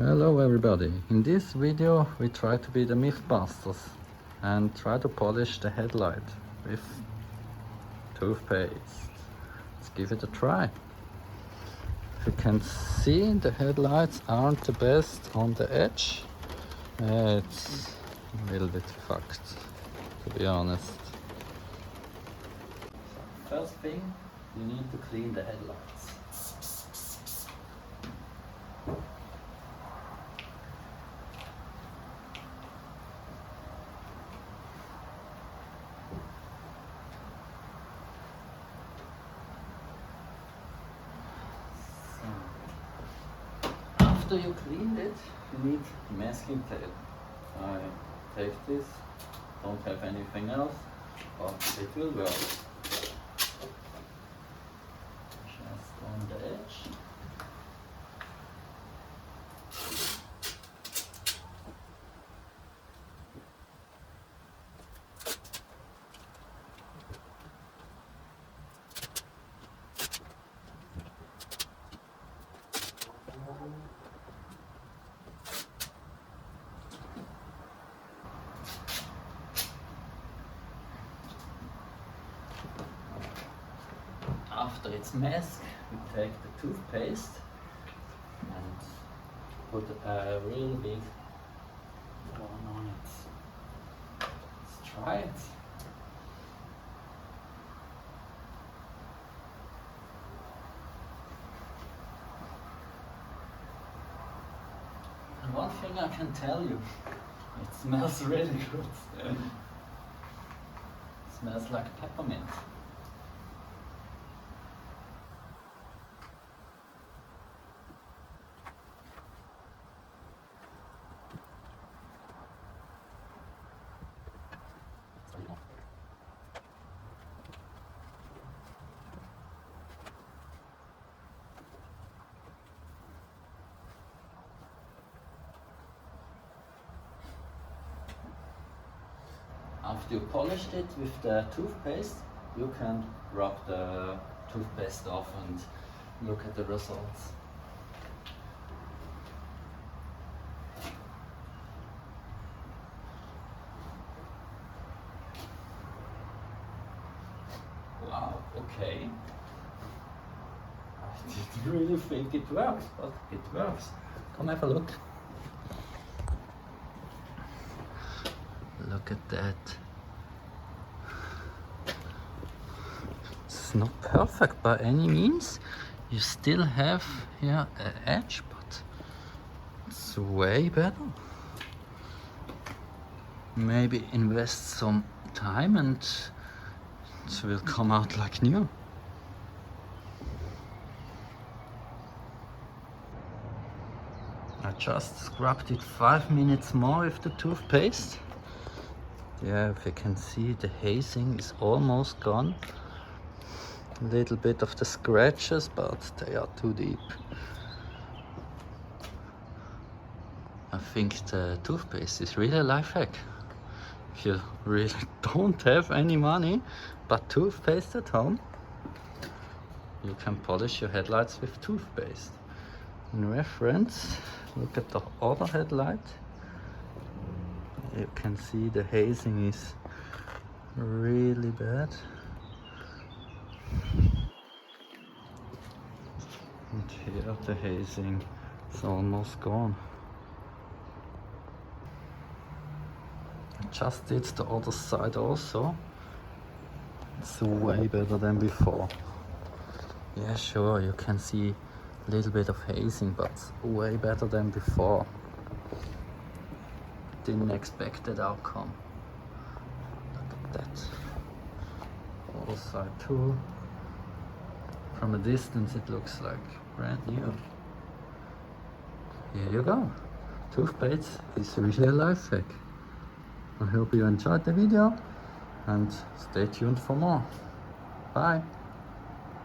Hello everybody, in this video we try to be the Mythbusters and try to polish the headlight with toothpaste. Let's give it a try. If you can see, the headlights aren't the best on the edge. It's a little bit fucked, to be honest. First thing, you need to clean the headlights. After you cleaned it, you need masking tape. I take this, don't have anything else, but it will work. Just on the edge. After it's masked, we take the toothpaste and put a real big one on it. Let's try it. And one thing I can tell you, it smells really good. It smells like peppermint. After you polished it with the toothpaste, you can rub the toothpaste off and look at the results. Wow, okay. I didn't really think it works, but it works. Come have a look. Look at that. It's not perfect by any means. You still have here an edge, but it's way better. Maybe invest some time and it will come out like new. I just scrubbed it 5 minutes more with the toothpaste. Yeah, if you can see, the hazing is almost gone. A little bit of the scratches, but they are too deep. I think the toothpaste is really a life hack. If you really don't have any money but toothpaste at home, you can polish your headlights with toothpaste. In reference, look at the other headlight. You can see the hazing is really bad. And here the hazing is almost gone. I just did the other side also. It's way better than before. Yeah, sure, you can see a little bit of hazing, but way better than before. Didn't expect that outcome. Look at that. Other side too. From a distance it looks like brand new. Here you go. Toothpaste is really a life hack. I hope you enjoyed the video and stay tuned for more. Bye.